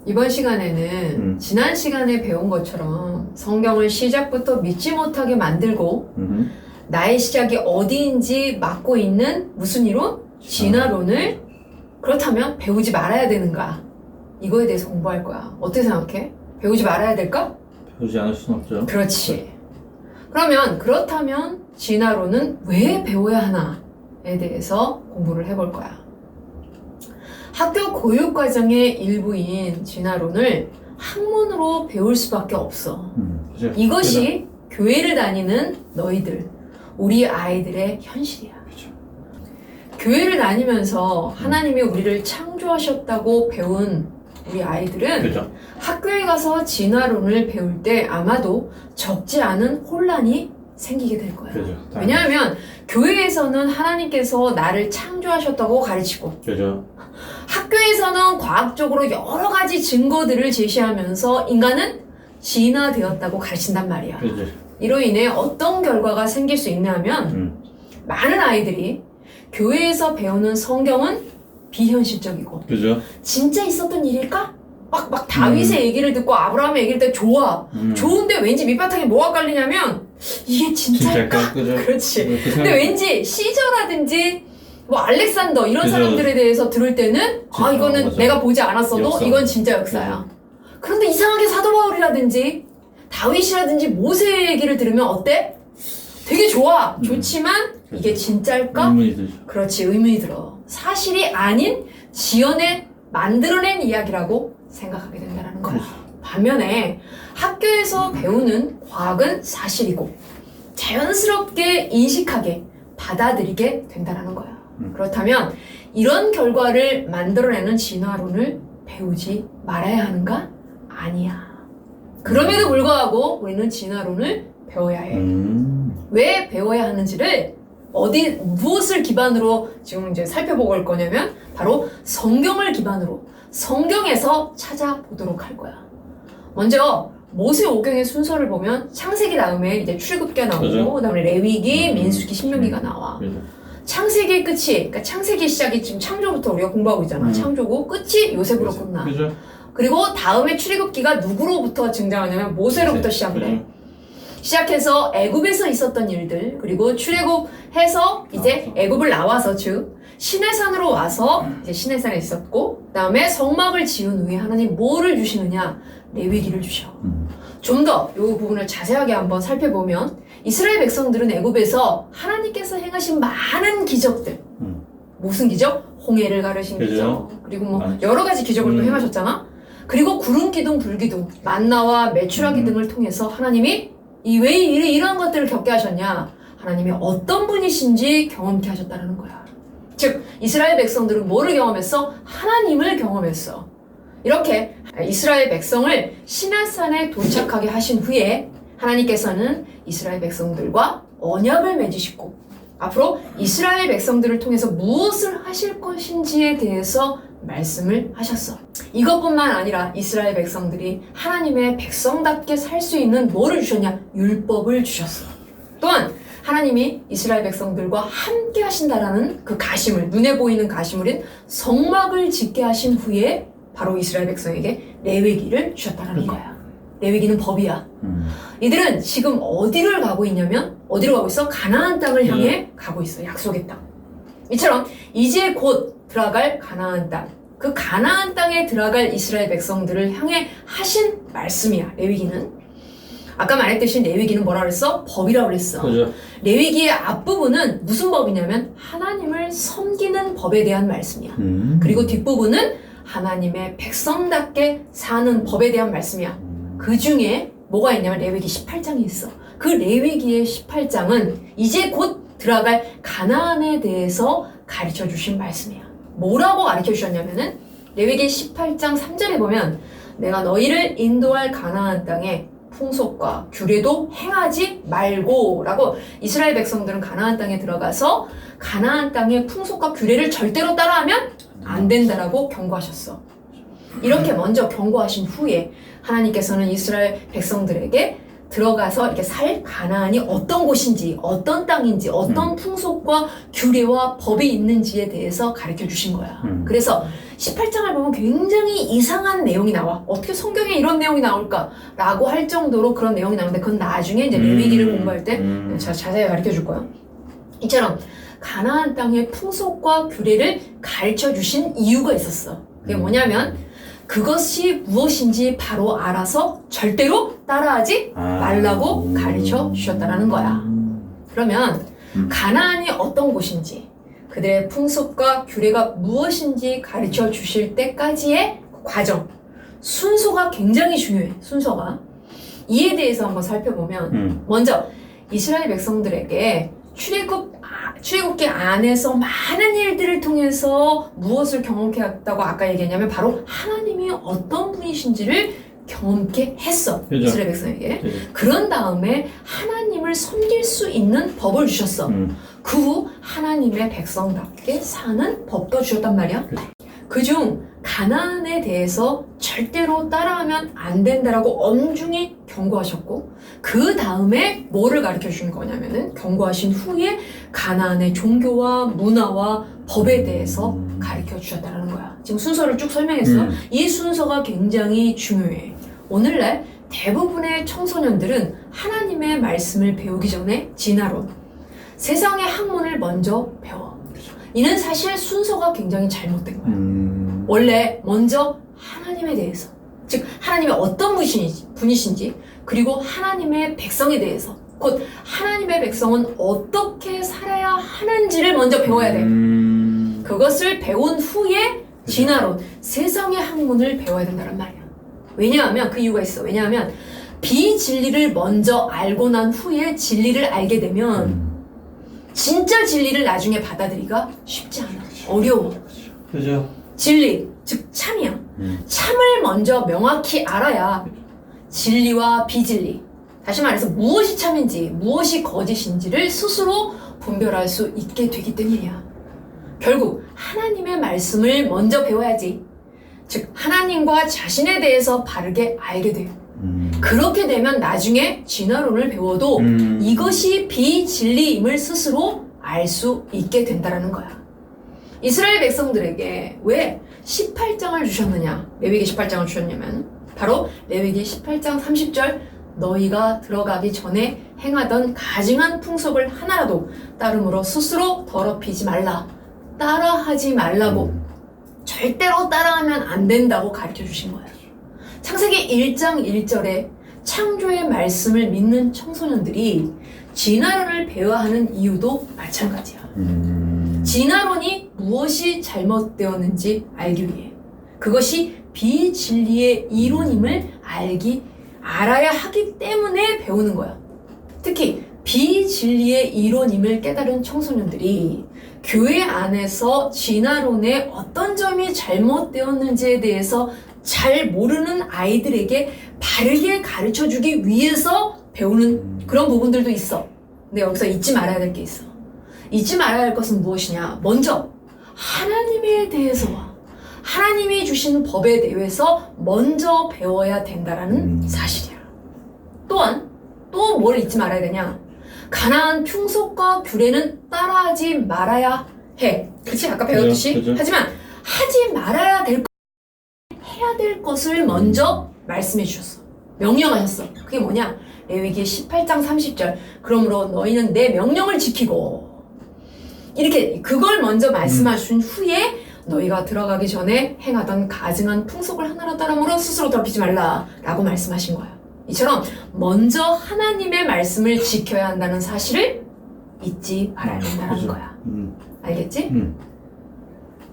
이번 시간에는 지난 시간에 배운 것처럼 성경을 시작부터 믿지 못하게 만들고 나의 시작이 어디인지 막고 있는 무슨 이론? 진화론을 그렇다면 배우지 말아야 되는가? 이거에 대해서 공부할 거야. 어떻게 생각해? 배우지 말아야 될까? 배우지 않을 수는 없죠. 그렇지. 그러면 그렇다면 진화론은 왜 배워야 하나에 대해서 공부를 해볼 거야. 학교 교육과정의 일부인 진화론을 학문으로 배울 수밖에 없어. 그죠? 이것이 교회를 다니는 너희들, 우리 아이들의 현실이야. 그죠. 교회를 다니면서 하나님이 우리를 창조하셨다고 배운 우리 아이들은 그죠. 학교에 가서 진화론을 배울 때 아마도 적지 않은 혼란이 생기게 될 거야. 그죠. 왜냐하면 교회에서는 하나님께서 나를 창조하셨다고 가르치고 그죠. 학교에서는 과학적으로 여러 가지 증거들을 제시하면서 인간은 진화되었다고 가르친단 말이야. 그죠. 이로 인해 어떤 결과가 생길 수 있냐 하면 많은 아이들이 교회에서 배우는 성경은 비현실적이고 그죠. 진짜 있었던 일일까? 막 다윗의 얘기를 듣고 아브라함의 얘기를 듣고 좋아. 좋은데 왠지 밑바탕에 뭐가 깔리냐면 이게 진짜일까? 그죠. 그렇지. 그 근데 왠지 시저라든지 뭐 알렉산더 이런 그죠. 사람들에 대해서 들을 때는 아 이거는 맞아. 내가 보지 않았어도 역사. 이건 진짜 역사야. 그런데 이상하게 사도 바울이라든지 다윗이라든지 모세의 얘기를 들으면 어때? 되게 좋아. 좋지만 이게 진짜일까? 의문이 들죠. 그렇지, 의문이 들어. 사실이 아닌 지어낸, 만들어낸 이야기라고 생각하게 된다는 거야. 반면에 학교에서 배우는 과학은 사실이고 자연스럽게 인식하게 받아들이게 된다는 거야. 그렇다면 이런 결과를 만들어내는 진화론을 배우지 말아야 하는가? 아니야. 그럼에도 불구하고 우리는 진화론을 배워야 해. 왜 배워야 하는지를 무엇을 기반으로 지금 이제 살펴볼 거냐면 바로 성경을 기반으로 성경에서 찾아보도록 할 거야. 먼저 모세오경의 순서를 보면 창세기 다음에 이제 출애굽기가 나오고 그죠. 그다음에 레위기, 민수기, 신명기가 나와. 그죠. 창세기의 끝이 그러니까 창세기 시작이 지금 창조부터 우리가 공부하고 있잖아. 창조고 끝이 요셉으로 끝나. 그죠. 그리고 다음에 출애굽기가 누구로부터 등장하냐면 모세로부터 시작돼. 그죠. 시작해서 애굽에서 있었던 일들 그리고 출애굽해서 이제 애굽을 나와서 즉 시내산으로 와서 이제 시내산에 있었고 그다음에 성막을 지은 후에 하나님 뭐를 주시느냐 레위기를 주셔. 좀 더 이 부분을 자세하게 한번 살펴보면 이스라엘 백성들은 애굽에서 하나님께서 행하신 많은 기적들 무슨 기적? 홍해를 가르신 그죠. 기적 그리고 뭐 많죠. 여러 가지 기적을 또 행하셨잖아. 그리고 구름 기둥 불 기둥 만나와 메추라기 등을 통해서 하나님이 왜 이런 것들을 겪게 하셨냐? 하나님이 어떤 분이신지 경험케 하셨다는 거야. 즉 이스라엘 백성들은 뭐를 경험했어? 하나님을 경험했어. 이렇게 이스라엘 백성을 시내산에 도착하게 하신 후에 하나님께서는 이스라엘 백성들과 언약을 맺으시고 앞으로 이스라엘 백성들을 통해서 무엇을 하실 것인지에 대해서 말씀을 하셨어. 이것뿐만 아니라 이스라엘 백성들이 하나님의 백성답게 살 수 있는 뭐를 주셨냐? 율법을 주셨어. 또한 하나님이 이스라엘 백성들과 함께 하신다라는 그 가심을 눈에 보이는 가심을인 성막을 짓게 하신 후에 바로 이스라엘 백성에게 레위기를 주셨다는 거야. 레위기는 법이야. 이들은 지금 어디를 가고 있냐면 어디로 가고 있어? 가나안 땅을 향해 가고 있어. 약속의 땅. 이처럼 이제 곧 들어갈 가나안 땅. 그 가나안 땅에 들어갈 이스라엘 백성들을 향해 하신 말씀이야. 레위기는. 아까 말했듯이 레위기는 뭐라 그랬어? 법이라고 그랬어. 그죠. 레위기의 앞부분은 무슨 법이냐면 하나님을 섬기는 법에 대한 말씀이야. 그리고 뒷부분은 하나님의 백성답게 사는 법에 대한 말씀이야. 그 중에 뭐가 있냐면 레위기 18장이 있어. 그 레위기의 18장은 이제 곧 들어갈 가나안에 대해서 가르쳐 주신 말씀이야. 뭐라고 가르쳐 주셨냐면은 레위기 18장 3절에 보면 내가 너희를 인도할 가나안 땅에 풍속과 규례도 행하지 말고 라고 이스라엘 백성들은 가나안 땅에 들어가서 가나안 땅의 풍속과 규례를 절대로 따라하면 안 된다라고 경고하셨어. 이렇게 먼저 경고하신 후에 하나님께서는 이스라엘 백성들에게 들어가서 이렇게 살 가나안이 어떤 곳인지, 어떤 땅인지, 어떤 풍속과 규례와 법이 있는지에 대해서 가르쳐 주신 거야. 그래서 18장을 보면 굉장히 이상한 내용이 나와. 어떻게 성경에 이런 내용이 나올까? 라고 할 정도로 그런 내용이 나오는데 그건 나중에 이제 레위기를 공부할 때 제가 자세히 가르쳐 줄 거예요. 이처럼 가나안 땅의 풍속과 규례를 가르쳐 주신 이유가 있었어. 그게 뭐냐면 그것이 무엇인지 바로 알아서 절대로 따라하지 말라고 가르쳐 주셨다라는 거야. 그러면 가나안이 어떤 곳인지 그들의 풍속과 규례가 무엇인지 가르쳐 주실 때까지의 과정, 순서가 굉장히 중요해. 순서가. 이에 대해서 한번 살펴보면 먼저 이스라엘 백성들에게 출애굽기 안에서 많은 일들을 통해서 무엇을 경험케 했다고 아까 얘기했냐면 바로 하나님이 어떤 분이신지를 경험케 했어. 그죠. 이스라엘 백성에게. 그죠. 그런 다음에 하나님을 섬길 수 있는 법을 주셨어. 그 후 하나님의 백성답게 사는 법도 주셨단 말이야. 그중 가나안에 대해서 절대로 따라하면 안 된다라고 엄중히 경고하셨고 그 다음에 뭐를 가르쳐 주신 거냐면은 경고하신 후에 가나안의 종교와 문화와 법에 대해서 가르쳐 주셨다는 거야. 지금 순서를 쭉 설명했어. 이 순서가 굉장히 중요해. 오늘날 대부분의 청소년들은 하나님의 말씀을 배우기 전에 진화론, 세상의 학문을 먼저 배워. 이는 사실 순서가 굉장히 잘못된 거야. 원래 먼저 하나님에 대해서, 즉 하나님의 어떤 분이신지 그리고 하나님의 백성에 대해서, 곧 하나님의 백성은 어떻게 살아야 하는지를 먼저 배워야 돼. 그것을 배운 후에 진화론, 세상의 학문을 배워야 된다는 말이야. 왜냐하면 그 이유가 있어. 왜냐하면 비진리를 먼저 알고 난 후에 진리를 알게 되면 진짜 진리를 나중에 받아들이기가 쉽지 않아. 어려워. 그죠? 진리, 즉 참이야. 참을 먼저 명확히 알아야 진리와 비진리, 다시 말해서 무엇이 참인지 무엇이 거짓인지를 스스로 분별할 수 있게 되기 때문이야. 결국 하나님의 말씀을 먼저 배워야지. 즉 하나님과 자신에 대해서 바르게 알게 돼요. 그렇게 되면 나중에 진화론을 배워도 이것이 비진리임을 스스로 알 수 있게 된다는 거야. 이스라엘 백성들에게 왜 18장을 주셨느냐, 레위기 18장을 주셨냐면 바로 레위기 18장 30절 너희가 들어가기 전에 행하던 가증한 풍속을 하나라도 따름으로 스스로 더럽히지 말라, 따라하지 말라고, 절대로 따라하면 안 된다고 가르쳐 주신 거예요. 창세기 1장 1절에 창조의 말씀을 믿는 청소년들이 진화론을 배워야 하는 이유도 마찬가지야. 진화론이 무엇이 잘못되었는지 알기 위해, 그것이 비진리의 이론임을 알아야 하기 때문에 배우는 거야. 특히 비진리의 이론임을 깨달은 청소년들이 교회 안에서 진화론의 어떤 점이 잘못되었는지에 대해서 잘 모르는 아이들에게 바르게 가르쳐주기 위해서 배우는 그런 부분들도 있어. 근데 여기서 잊지 말아야 될 게 있어. 잊지 말아야 할 것은 무엇이냐? 먼저 하나님에 대해서와 하나님이 주신 법에 대해서 먼저 배워야 된다라는 사실이야. 또한 또 뭘 잊지 말아야 되냐? 가나안 풍속과 규례는 따라하지 말아야 해. 그치? 아까 배웠듯이. 그죠. 하지만 하지 말아야 해야 될 것을 먼저 말씀해 주셨어. 명령하셨어. 그게 뭐냐? 레위기 18장 30절. 그러므로 너희는 내 명령을 지키고, 이렇게 그걸 먼저 말씀하신 후에 너희가 들어가기 전에 행하던 가증한 풍속을 하나로 따름으로 스스로 더럽히지 말라 라고 말씀하신 거야. 이처럼 먼저 하나님의 말씀을 지켜야 한다는 사실을 잊지 말아야 된다는 거야. 알겠지?